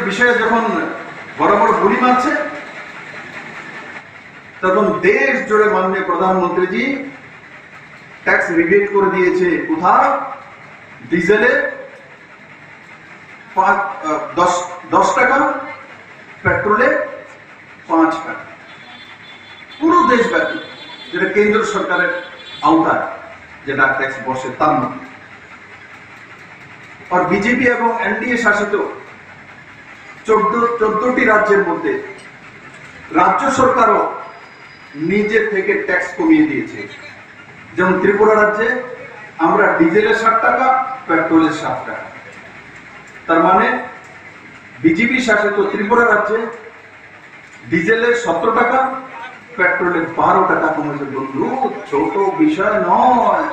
বিষয়ে যখন বড় বড় গুলি মারছে তখন দেশ জুড়ে মাননীয় প্রধানমন্ত্রীজি ট্যাক্স রিবেট করে দিয়েছে। কোথাও ডিজেলে 10 টাকা, পেট্রোলে 5 টাকা, পুরো দেশব্যাপী, যেটা কেন্দ্র সরকারের আওতায় যেটা ট্যাক্স বসে তার মধ্যে। আর বিজেপি এবং এনডিএ শাসিত 14টি রাজ্যের মধ্যে রাজ্য সরকারও নিজে থেকে ট্যাক্স কমিয়ে দিয়েছে। যেমন ত্রিপুরা রাজ্যে আমরা ডিজেলের 60 টাকা, পেট্রোলের 7 টাকা। তার মানে বিজেপি শাসিত ত্রিপুরা রাজ্যে ডিজেলের 17 টাকা, পেট্রোলের 12 টাকা কমেছে। বন্ধু, ছোট বিষয় নয়।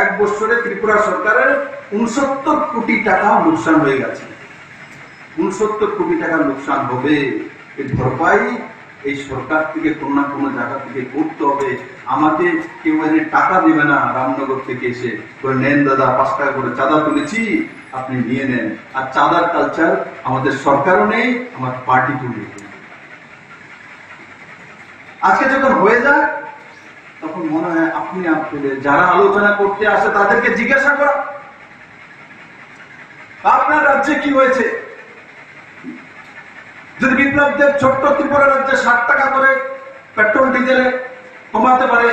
এক বছরে ত্রিপুরা সরকারের 69 কোটি টাকা লোকসান হয়ে গেছে। 69 কোটি টাকা লোকসান হবে। এই ভরপাই এই সরকার থেকে কোন না কোনো জায়গা থেকে করতে হবে। আমাকে কেউ এনে টাকা দেবে না রামনগর থেকে এসে করে নেন দাদা 5 টাকা করে চাঁদা তুলেছি, আপনি নিয়ে নেন। আর চাঁদার কালচার আমাদের সরকারও নেই, আমার পার্টি তুলে। আজকে যখন হয়ে যায় তখন মনে হয় আপনি আপনাদের যারা আলোচনা করতে আসে তাদেরকে জিজ্ঞাসা করা, আপনার রাজ্যে কি হয়েছে? যদি বিপ্লবদের ছোট্ট ত্রিপুরা রাজ্যে 60 টাকা করে পেট্রোল ডিজেলে কমাতে পারে,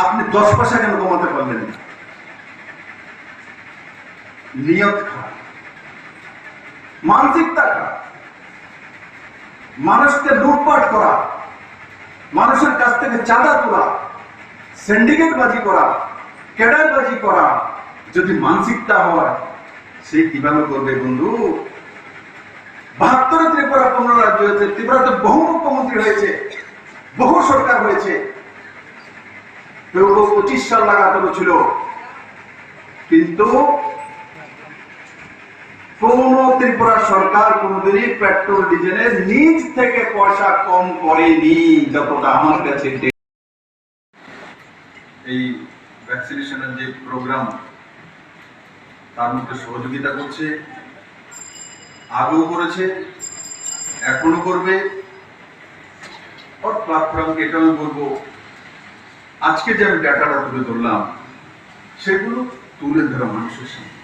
আপনি 10 পয়সা কেন কমাতে পারলেন না? নিয়ত খারাপ, মানসিকতা খারাপ, মানুষকে লুটপাট করা, মানুষের কাছ থেকে চাঁদা তোলা, সিন্ডিকেট বাজি করা, ক্যাডার বাজি করা যদি মানসিকতা হয়, সে কিভাবে করবে বন্ধু? 72 ত্রিপুরা 15 রাজ্য হয়েছে। ত্রিপুরাতে বহু মুখ্যমন্ত্রী হয়েছে, বহু সরকার হয়েছে, কেউ 25 সাল লাগাতার ছিল, কিন্তু কোন ত্রিপুরা সরকার কোনদিনই পেট্রোল ডিজেলের নিজ থেকে পয়সা কম করেনি, যতটা আমার কাছে। এই ভ্যাকসিনেশনের যে প্রোগ্রাম, তার মধ্যে সহযোগিতা করছে, আগেও করেছে, এখনো করবে। প্ল্যাটফর্মকে এটা আমি বলবো, আজকে যে আমি ডাটাটা তুলে ধরলাম সেগুলো তুলে ধরা মানুষের সামনে।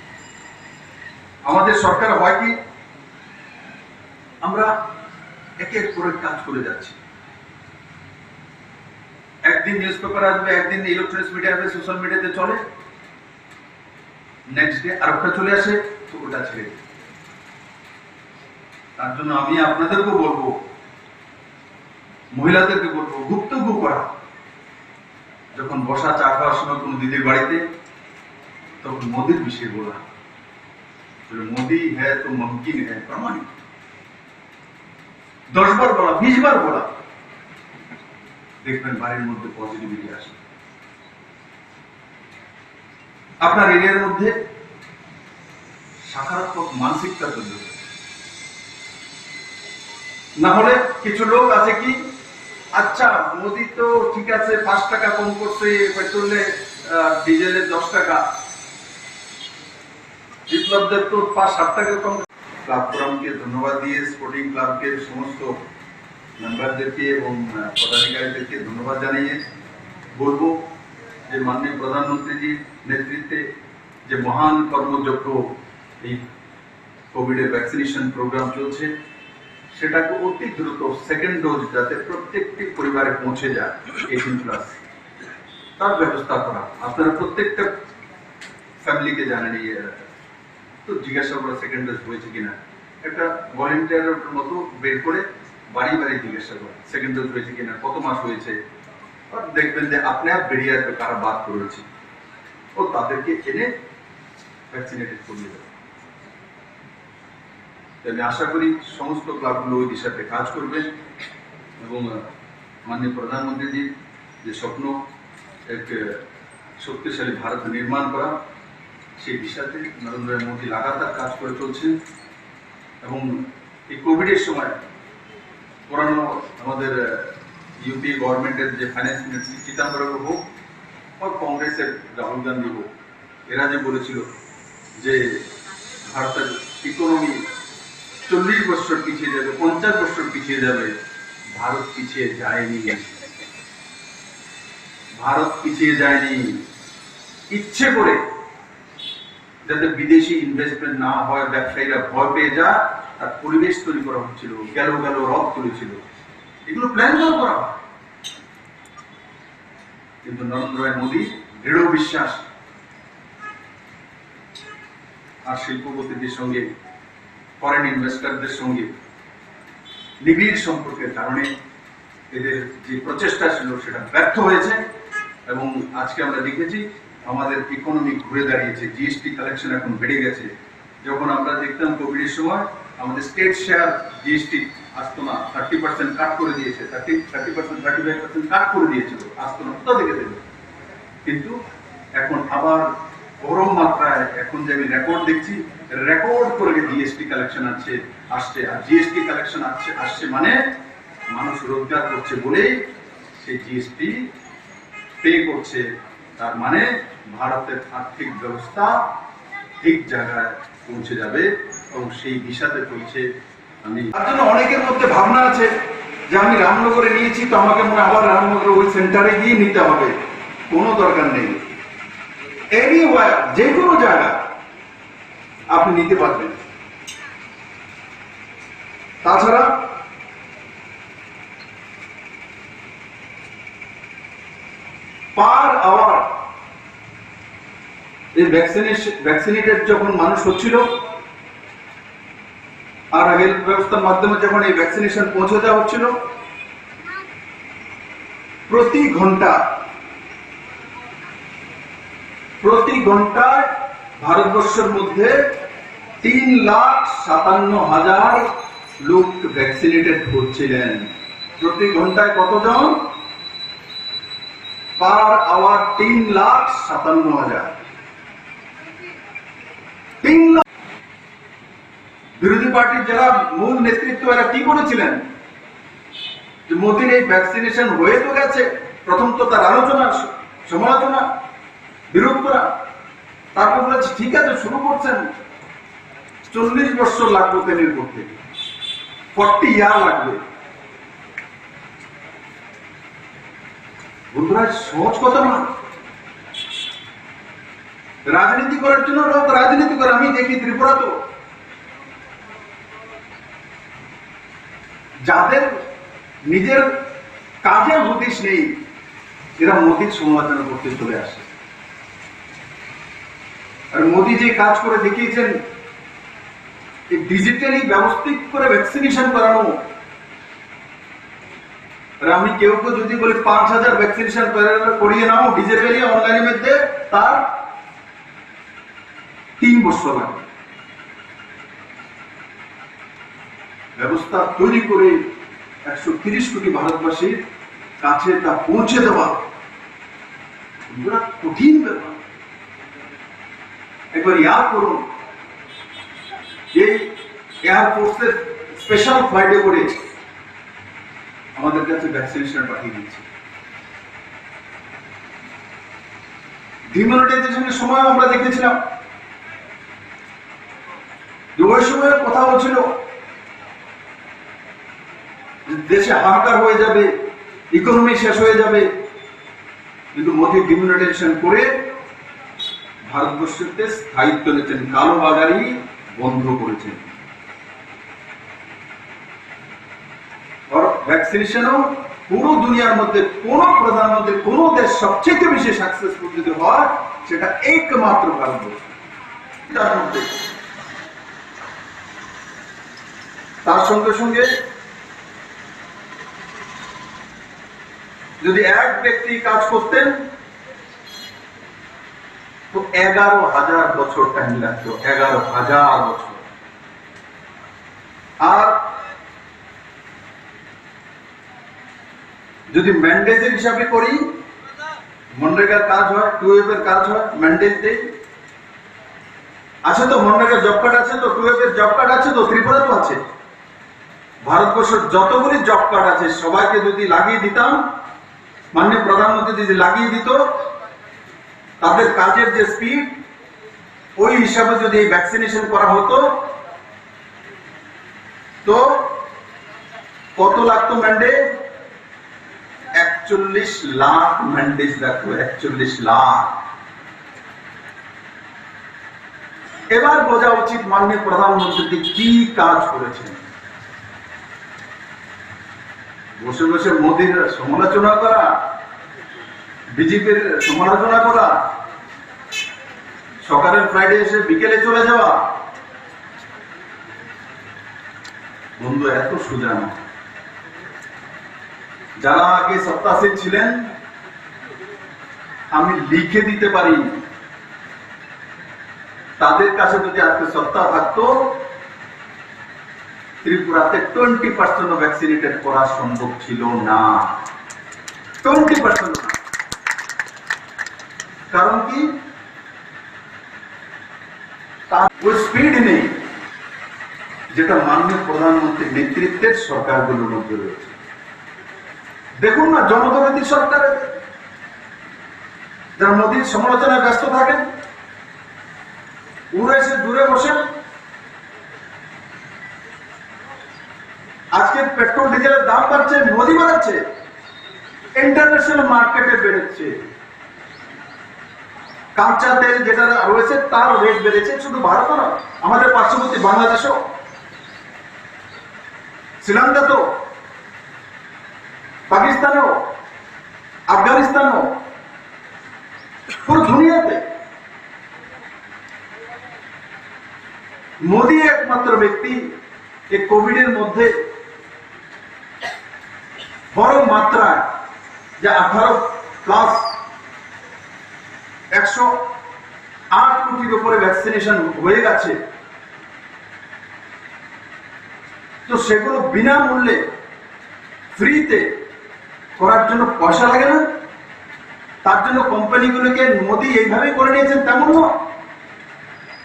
আমাদের সরকার হয় কি, আমরা একে এক করে কাজ করে যাচ্ছি। একদিন নিউজ পেপার আসবে, একদিন ইলেকট্রনিক্স মিডিয়া আসবে, সোশ্যাল মিডিয়াতে চলে, নেক্সট ডে আরেকটা চলে আসে, তো ওটা ছেড়ে। তার জন্য আমি আপনাদেরকেও বলবো, মহিলাদেরকে বলবো, গুপ্তগু করা। যখন বসা চা খাওয়ার সময় কোন দিদির বাড়িতে, তখন মোদির বিষয়ে বলা, মোদি হ্যাঁ তো মুমকিন হ্যাঁ, প্রমাণিত। 10 বার বলা, 20 বার বলা, দেখবেন বাড়ির মধ্যে পজিটিভিটি আসে। আপনার এরিয়ার মধ্যে সকারাত্মক মানসিকতা তৈরি হবে। না হলে কিছু লোক আছে কি, আচ্ছা মোদি তো ঠিক আছে 5 টাকা কম করছে পেট্রোলে, ডিজেলে 10 টাকা, বিপ্লবদের তো 5-7 টাকা কম। প্ল্যাটফর্মকে ধন্যবাদ দিয়ে স্পোর্টিং ক্লাবকে সমস্ত মেম্বারদেরকে এবং পদাধিকারীদেরকে ধন্যবাদ জানিয়ে বলবো যে মাননীয় প্রধানমন্ত্রীজির নেতৃত্বে যে মহান কর্মযজ্ঞ এই কোভিডের ভ্যাকসিনেশন প্রোগ্রাম চলছে, সেটাকে অতি দ্রুত সেকেন্ড ডোজ যাতে প্রত্যেকটি পরিবারে পৌঁছে যায় 18+, তার ব্যবস্থা করা। আপনারা প্রত্যেকটা ফ্যামিলিকে জানেন, তো জিজ্ঞাসা করা সেকেন্ড ডোজ হয়েছে কিনা, একটা ভলেন্টিয়ারের মতো বের করে বাড়ি বাড়ি জিজ্ঞাসা করা সেকেন্ড ডোজ হয়েছে কিনা, কত মাস হয়েছে। আর দেখবেন যে আপনি বেরিয়ে আসবে কারা বাদ করেছে, ও তাদেরকে এনে ভ্যাকসিনেটেড করিয়ে দেবে। আমি আশা করি সমস্ত ক্লাবগুলো ওই দিশাতে কাজ করবেন এবং মাননীয় প্রধানমন্ত্রীজির যে স্বপ্ন এক শক্তিশালী ভারত নির্মাণ করা, সেই দিশাতে নরেন্দ্র মোদী লাগাতার কাজ করে চলছেন। এবং এই কোভিডের সময় পুরানো আমাদের ইউপি গভর্নমেন্টের যে ফাইন্যান্স মিনিস্ট্রি চিদাম্বরম হোক বা কংগ্রেসের রাহুল গান্ধী হোক, এরা যে বলেছিল যে ভারতের ইকোনমি 40 বছর পিছিয়ে যাবে, 50 বছর পিছিয়ে যাবে। ভারত পিছিয়ে যায়নি, ভারত পিছিয়ে যায়নি। ইচ্ছে করে যাতে বিদেশি ইনভেস্টমেন্ট না হয়, ব্যবসায়ীরা ভয় পেয়ে যায়, তার পরিবেশ তৈরি করা হচ্ছিল, গেল রদ তুলেছিল, এগুলো প্ল্যান করা হয়। কিন্তু নরেন্দ্র ভাই মোদী দৃঢ় বিশ্বাস আর শিল্পপতিদের সঙ্গে, ফরেন ইনভেস্টরদের সঙ্গে নিবিড় সম্পর্কের কারণে এদের যে প্রচেষ্টা ছিল সেটা ব্যর্থ হয়েছে। এবং আজকে আমরা দেখেছি আমাদের ইকোনমি ঘুরে দাঁড়িয়েছে, জিএসটি কালেকশন এখন বেড়ে গেছে। যখন আমরা দেখতাম কোভিডের সময় আমাদের স্টেট শেয়ার জিএসটি আসতো না, 30% কাট করে দিয়েছে, 35% কাট করে দিয়েছিল, আসতো না, কোথা থেকে দেবে? কিন্তু এখন আবার গরম মাত্রায়, এখন যে আমি রেকর্ড দেখছি, রেকর্ড করে জিএসটি কালেকশন আসছে। আর জিএসটি কালেকশন আসছে মানে মানুষ রোজগার করছে বলেই সেই জিএসটি পে করছে। তার মানে ভারতের আর্থিক ব্যবস্থা ঠিক জায়গায় পৌঁছে যাবে এবং সেই দিশাতে চলছে। তার জন্য অনেকের মধ্যে ভাবনা আছে যে আমি রামনগরে নিয়েছি তো আমাকে মনে আবার রামনগরে ওই সেন্টারে গিয়ে নিতে হবে। কোনো দরকার নেই, এনিওয়্যার, যে কোনো জায়গা আপনি নিতে পারবেন। তাছাড়া পার আওয়ার এই ভ্যাকসিনেটেড যখন মানুষ হচ্ছিল আর হেলথ ব্যবস্থার মাধ্যমে যখন এই ভ্যাকসিনেশন পৌঁছে দেওয়া হচ্ছিল, প্রতি ঘন্টায় ভারতবর্ষের মধ্যে 3,57,000 লোক ভ্যাকসিনেটেড হচ্ছিলেন। প্রতি ঘন্টায় কতজন? Per hour 3,57,000। বিরোধী পার্টির যারা মূল নেতৃত্ব, এরা কি করেছিলেন? যে মোদীর এই ভ্যাকসিনেশন হয়ে তো গেছে, প্রথম তো তার আলোচনা, সমালোচনা, বিরোধ করা, তারপর বলেছে ঠিক আছে শুরু করছেন, 40 বছর লাগবে তেলের করতে, 40 ইয়ার লাগবে। বন্ধুরা, সহজ কথা না। রাজনীতি করার জন্য লোক রাজনীতি করে। আমি দেখি ত্রিপুরা তো যাদের নিজের কাজের হদিশ নেই, এরা মোদীর সমালোচনা করতে চলে আসে। আর মোদী যে কাজ করে দেখিয়েছেন, ডিজিটালি ব্যবস্থিত করে ভ্যাকসিনেশন করানো। আমি কেউ যদি বলি 5,000 ভ্যাকসিনেশন করিয়ে নাও ডিজিটালি অনলাইনের মধ্যে, তার 3 বছর লাগে। ব্যবস্থা তৈরি করে 130 কোটি ভারতবাসীর কাছে তা পৌঁছে দেওয়া কঠিন ব্যাপার। একবার ইয়াদ করুন, এই এয়ারফোর্সের স্পেশাল ফ্লাইটে করে আমাদের কাছে ভ্যাকসিনেশন পাঠিয়ে দিচ্ছে। ডিমনিটাইজেশনের সময় আমরা দেখেছিলাম যে ওই সময়ের কথা হচ্ছিল দেশে হাহাকার হয়ে যাবে, ইকোনমি শেষ হয়ে যাবে, কিন্তু মোদী ডিমনিটাইজেশন করে ভারতবর্ষকে স্থায়িত্ব নিয়েছেন, কালোবাজারি বন্ধ করেছেন। ভ্যাকসিনেশনও পুরো দুনিয়ার মধ্যে কোন প্রধানমন্ত্রী, কোন দেশ সবচেয়ে বেশি সাকসেসফুল যদি হয়, সেটা একমাত্র ভারতবর্ষ। তার সঙ্গে সঙ্গে যদি এক ব্যক্তি কাজ করতেন তো 11,000 বছর টাইম লাগতো, 11,000 বছর। আর যদি ম্যান্ডেটের হিসাবে করি, মনরেগার কাজ হয়, 12 এর কাজ হয়, ম্যান্ডেট দেই আছে তো, মনরেগার জব কার্ড আছে তো, 12 এর জব কার্ড আছে তো, ত্রিপুরা তো আছে। ভারতবর্ষের যতগুলি জব কার্ড আছে সবাইকে যদি লাগিয়ে দিতাম, মাননীয় প্রধানমন্ত্রী যদি লাগিয়ে দিত, তাদের কাজের যে স্পিড, ওই হিসাবে যদি ভ্যাকসিনেশন করা হতো, তো কত লাগতো ম্যান্ডেট? 41 লাখ ম্যান্ডেট লাগতো, 41 লাখ। এবার বোঝা উচিত মাননীয় প্রধানমন্ত্রী কি কাজ করেছেন। বসে বসে মোদীর সমালোচনা করা, বিজেপির সমালোচনা করা, সকালের ফ্লাইটে এসে বিকেলে চলে যাওয়া, বন্ধু এত সোজা না। যারা আগে সত্তাসীন ছিলেন, আমি লিখে দিতে পারি, তাদের কাছে যদি আজকে সত্তা থাকতো, ত্রিপুরাতে 20% ভ্যাকসিনেটেড করা সম্ভব ছিল না। 20% না। কারণ কি? তার ওই স্পিড নেই যেটা মাননীয় প্রধানমন্ত্রীর নেতৃত্বের সরকারগুলোর মধ্যে রয়েছে। দেখুন না, জনদরদী সরকার, যারা মোদীর সমালোচনায় ব্যস্ত থাকেন, উড়ে এসে দূরে বসেন। আজকে পেট্রোল ডিজেলের দাম বাড়ছে, মোদী বাড়াচ্ছে, ইন্টারন্যাশনাল মার্কেটে বেড়েছে। কাঁচা তেল যেটা রয়েছে তার রেট বেড়েছে, শুধু ভারত না, আমাদের পার্শ্ববর্তী বাংলাদেশও, শ্রীলঙ্কা তো, পাকিস্তানেও, আফগানিস্তানও, পুরো দুনিয়াতে। মোদী একমাত্র ব্যক্তি এই কোভিড এর মধ্যে বড় মাত্রায় যে 18+ 108 কোটির উপরে ভ্যাকসিনেশন হয়ে গেছে, তো সেগুলো বিনামূল্যে ফ্রিতে করার জন্য পয়সা লাগে না। তার জন্য কোম্পানিগুলোকে মোদী এইভাবেই করে নিয়েছেন তেমন না।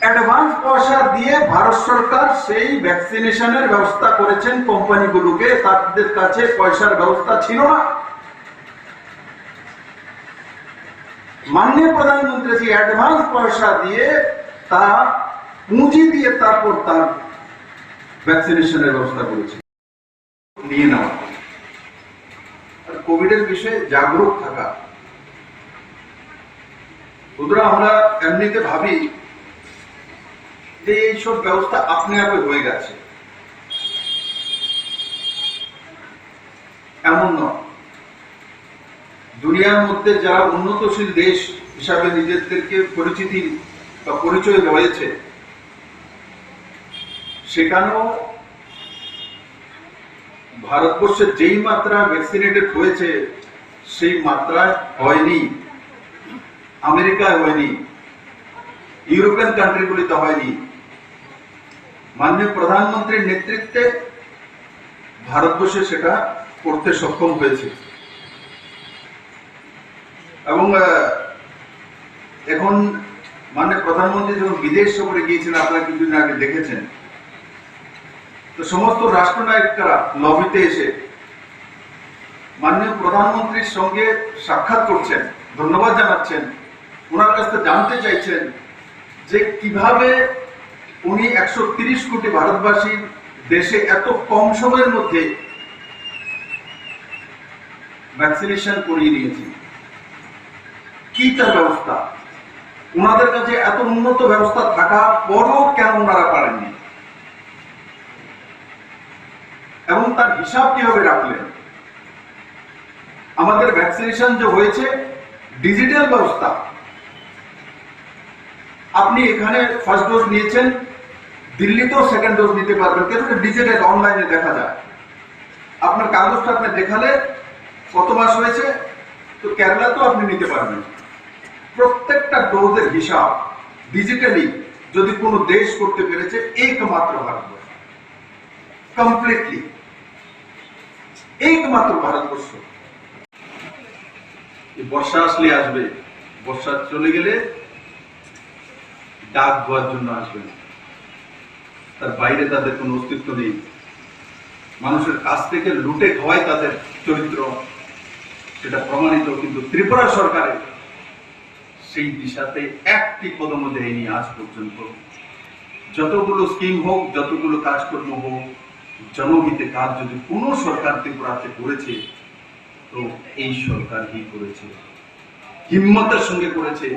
অ্যাডভান্স পয়সা দিয়ে ভারত সরকার সেই ভ্যাকসিনেশনের ব্যবস্থা করেছেন কোম্পানিগুলোকে, তাদের কাছে পয়সার ব্যবস্থা ছিল না। মাননীয় প্রধানমন্ত্রী সেই অ্যাডভান্স পয়সা দিয়ে, তা পুঁজি দিয়ে তারপর তার ভ্যাকসিনেশনের ব্যবস্থা করেছে। নিয়ে নেওয়া আর কোভিডের বিষয়ে জাগরুক থাকা। সুতরাং আমরা এমনিতে ভাবি যে এইসব ব্যবস্থা আপনি আপে হয়ে গেছে, এমন নয়। দুনিয়ার মধ্যে যারা উন্নতশীল দেশ হিসাবে নিজেদেরকে পরিচিতি বা পরিচয় রয়েছে, সেখানেও ভারতবর্ষে যেই মাত্রা ভ্যাকসিনেটেড হয়েছে সেই মাত্রায় হয়নি। আমেরিকায় হয়নি, ইউরোপিয়ান কান্ট্রিগুলিতে হয়নি। মাননীয় প্রধানমন্ত্রীর নেতৃত্বে ভারতবর্ষে সেটা করতে সক্ষম হয়েছে। এবং এখন মাননীয় প্রধানমন্ত্রী যখন বিদেশ সফরে গিয়েছিলেন, আপনারা কিছুদিন আগে দেখেছেন, তো সমস্ত রাষ্ট্রনায়করা লবিতে এসে মাননীয় প্রধানমন্ত্রীর সঙ্গে সাক্ষাৎ করছেন, ধন্যবাদ জানাচ্ছেন, ওনার কাছ থেকে জানতে চাইছেন যে কিভাবে উনি 130 কোটি ভারতবাসীর দেশে এত কম সময়ের মধ্যে ভ্যাকসিনেশন করিয়ে নিয়েছেন। কি তার ব্যবস্থা? ওনাদের কাছে এত উন্নত ব্যবস্থা থাকার পরও কেন ওনারা পারেননি, এবং তার হিসাব কিভাবে রাখলেন? আমাদের ভ্যাকসিনেশন যে হয়েছে ডিজিটাল ব্যবস্থা, আপনি এখানে ফার্স্ট ডোজ নিয়েছেন, দিল্লিতেও সেকেন্ড ডোজ নিতে পারবেন, কিন্তু ডিজিটাল অনলাইনে দেখা যায়। আপনার কাগজটা আপনি দেখালে কত মাস হয়েছে, তো কেরালাতেও আপনি নিতে পারবেন। প্রত্যেকটা ডোজের হিসাব ডিজিটালি যদি কোনো দেশ করতে পেরেছে, একমাত্র ভারতবর্ষ, কমপ্লিটলি একমাত্র ভারতবর্ষ। বর্ষা আসলে আসবে, বর্ষা চলে গেলে ডাক দেওয়ার জন্য আসবে না, তার বাইরে তাদের কোনো অস্তিত্ব নেই। মানুষের কাছ থেকে লুটে খাওয়াই তাদের চরিত্র, সেটা প্রমাণিত। কিন্তু ত্রিপুরা সরকারের সেই দিশাতে একটি কদমও দেয়নি আজ পর্যন্ত। যতগুলো স্কিম হোক, যতগুলো কাজকর্ম হোক, জনহিতে কাজ যদি কোনো সরকার ত্রিপুরাতে করেছে তো এই সরকারই করেছে, হিম্মতের সঙ্গে করেছে।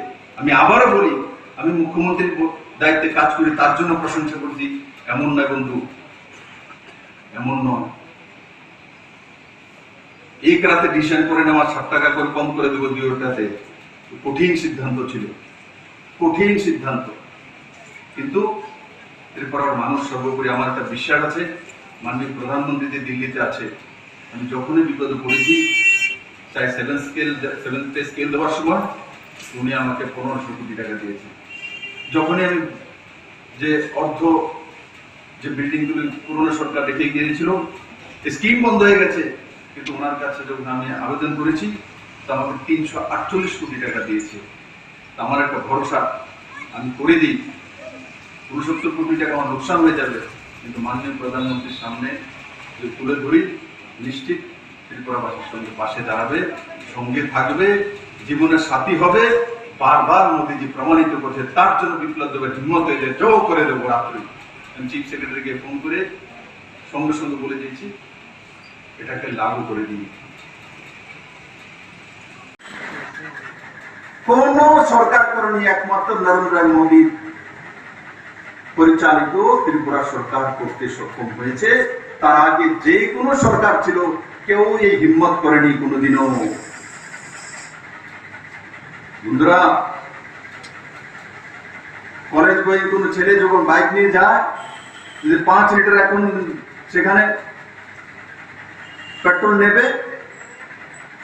আমি আবারও বলি, আমি মুখ্যমন্ত্রীর দায়িত্বে কাজ করি তার জন্য প্রশংসা করছি, এমন নয় বন্ধু, এমন নয়। এক রাতে ডিসিশন করে নেওয়া 7 টাকা করে কম করে দেবো 2টাতে কঠিন সিদ্ধান্ত ছিল, কঠিন সিদ্ধান্ত। কিন্তু ত্রিপুরার মানুষ সর্বোপরি আমার একটা বিশ্বাস আছে, মাননীয় প্রধানমন্ত্রী যে দিল্লিতে আছে, আমি যখনই বিপদে পড়েছি, চাই 7th পে স্কেল দেওয়ার সময় উনি আমাকে 1500 কোটি টাকা দিয়েছে। যখনই আমি যে যে বিল্ডিংগুলি পুরনো সরকার রেখে গিয়েছিল, স্কিম বন্ধ হয়ে গেছে, কিন্তু ওনার কাছে যখন আমি আবেদন করেছি তা আমাকে 348 কোটি টাকা দিয়েছে। আমার একটা ভরসা, আমি করে দিই, 69 কোটি টাকা আমার লোকসান হয়ে যাবে, কিন্তু মাননীয় প্রধানমন্ত্রীর সামনে যদি তুলে ধরি, নিশ্চিত ত্রিপুরাবাসীর সঙ্গে পাশে দাঁড়াবে, সঙ্গে থাকবে, জীবনের সাথী হবে। বারবার মোদীজি প্রমাণিত করছে, তার জন্য বিপ্লব দেবে, হিম্মত হয়ে যায়, জো করে দেবো রাত্রি। আমি চিফ সেক্রেটারিকে ফোন করে সঙ্গে সঙ্গে বলে দিয়েছি এটাকে লাগু করে দিই। কোন সরকার করেনি, একমাত্র নরেন্দ্র মোদী পরিচালিত ত্রিপুরা সরকার করতে সক্ষম হয়েছে। তার আগে যে কোনো সরকার ছিল, কেউ এই হিম্মত করেনি কোনোদিনও। বন্ধুরা, কলেজ বই কোন ছেলে যখন বাইক নিয়ে যায়, যদি 5 লিটার এখন সেখানে পেট্রোল নেবে,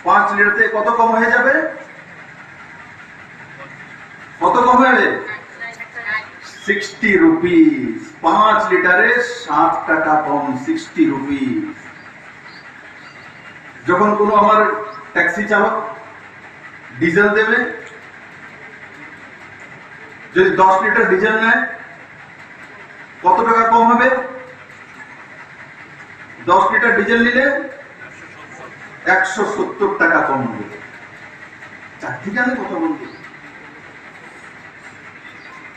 5 লিটারতে কত কম হয়ে যাবে? কত কম হবে? 60 রুপিস। 5 লিটারে 7 টাকা কম, 60 রুপিস। যখন কোনো আমার ট্যাক্সি চালক ডিজেল দেবে, যদি 10 লিটার ডিজেল নেয়, কত টাকা কম হবে? 10 লিটার ডিজেল নিলে 170 টাকা কম হবে। চাকরি জানে কথা বলতে।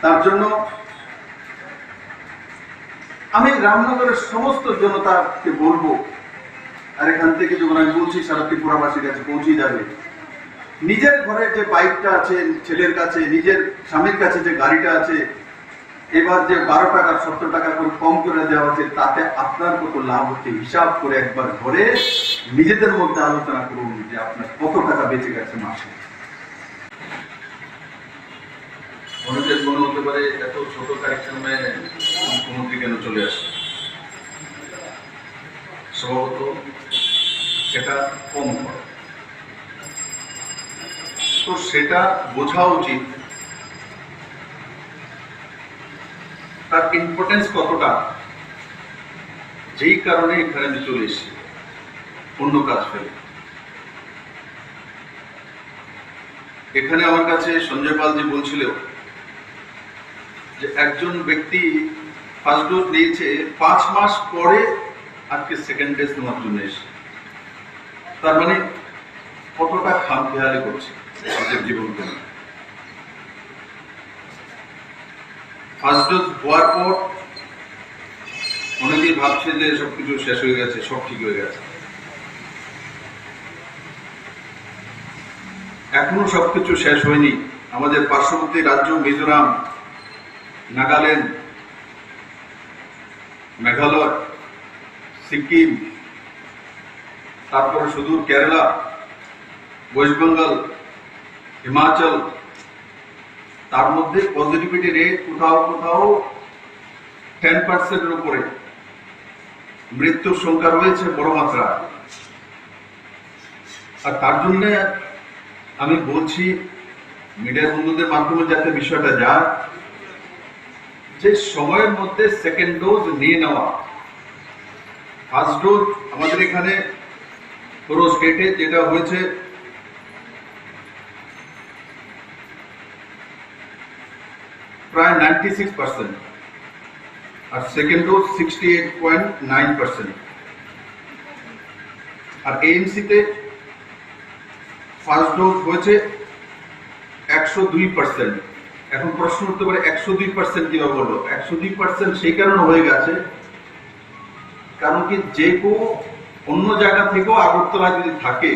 তার জন্য আমি রামনগরের সমস্ত জনতাকে বলবো, আর এখান থেকে যখন আমি বলছি সারা ত্রিপুরাবাসীর কাছে পৌঁছে যাবে, নিজের ঘরে যে বাইকটা আছে ছেলের কাছে, নিজের স্বামীর কাছে যে গাড়িটা আছে, এবার যে 12 টাকা 70 টাকা করে কম করে দেওয়া হচ্ছে, তাতে আপনার কত লাভ হচ্ছে হিসাব করে একবার ঘরে নিজেদের মধ্যে আলোচনা করুন যে আপনার কত টাকা বেঁচে গেছে মাসে। অনেকের মনে হতে পারে এত ছোট কার্যক্রমে মুখ্যমন্ত্রী কেন চলে আসে। স্বভাবত সেটা কম হয়, তো সেটা বোঝা উচিত তার ইম্পর্টেন্স কতটা, যেই কারণে এখানে আমি চলে এসেছি অন্য কাজ ফেলে। এখানে আমার কাছে সঞ্জয় পালজি বলছিল যে একজন ব্যক্তি ফার্স্ট ডোজ নিয়েছে 5 মাস পরে আজকে সেকেন্ড ডোজ নেওয়ার জন্য এসে, তার মানে কতটা খামখেয়ালি করছে আমাদের জীবনকে। ফার্স্ট ডোজ হওয়ার পর অনেকেই ভাবছে যে সবকিছু শেষ হয়ে গেছে, সব ঠিক হয়ে গেছে। এখনো সবকিছু শেষ হয়নি। আমাদের পার্শ্ববর্তী রাজ্য মিজোরাম, নাগাল্যান্ড, মেঘালয়, সিকিম, তারপরে সুদূর কেরালা, ওয়েস্ট বেঙ্গল, হিমাচল, তার মধ্যে পজিটিভিটি রেট কোথাও কোথাও 10% উপরে, মৃত্যুর সংখ্যা রয়েছে বড় মাত্রা। আর তার জন্য আমি বলছি মিডিয়ার বন্ধুদের মাধ্যমে যাতে বিষয়টা যায়, যে সময়ের মধ্যে সেকেন্ড ডোজ নিয়ে নেওয়া। ফার্স্ট ডোজ আমাদের এখানে পুরো স্টেটে যেটা হয়েছে প্রায় 96%, আর সেকেন্ড ডোজ 68.9%। আর এএমসিতে ফার্স্ট ডোজ হয়েছে 102%। এখন প্রশ্ন উঠতে পারে 102% কিভাবে হলো? 102% সেই কারণে হয়ে গেছে কারণ কি যে কেউ অন্য জায়গা থেকেও আগরতলা যদি থাকে,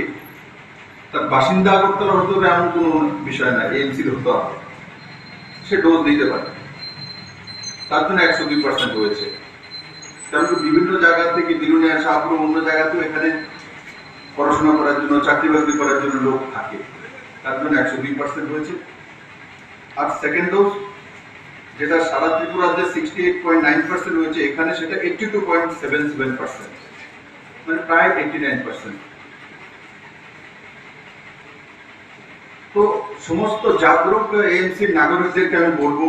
তার বাসিন্দা আগরতলা হতে হবে এমন কোনো বিষয় না, এএমসির হতে হবে, সে ডোজ দিতে পারে। তার জন্য 102% হয়েছে। কারণ কি বিভিন্ন জায়গা থেকে বিলুনিয়া শাহপুর অন্য জায়গাতেও এখানে পড়াশোনা করার জন্য, চাকরি বাকরি করার জন্য লোক থাকে, তার জন্য 102% হয়েছে। আর সেকেন্ড ডোজ যেটা সারা ত্রিপুরাতে 68.9% হয়েছে, এখানে সেটা 82.77%, মানে প্রায় 89%। তো সমস্ত জাগরুক এএমসির নাগরিকদেরকে আমি বলবো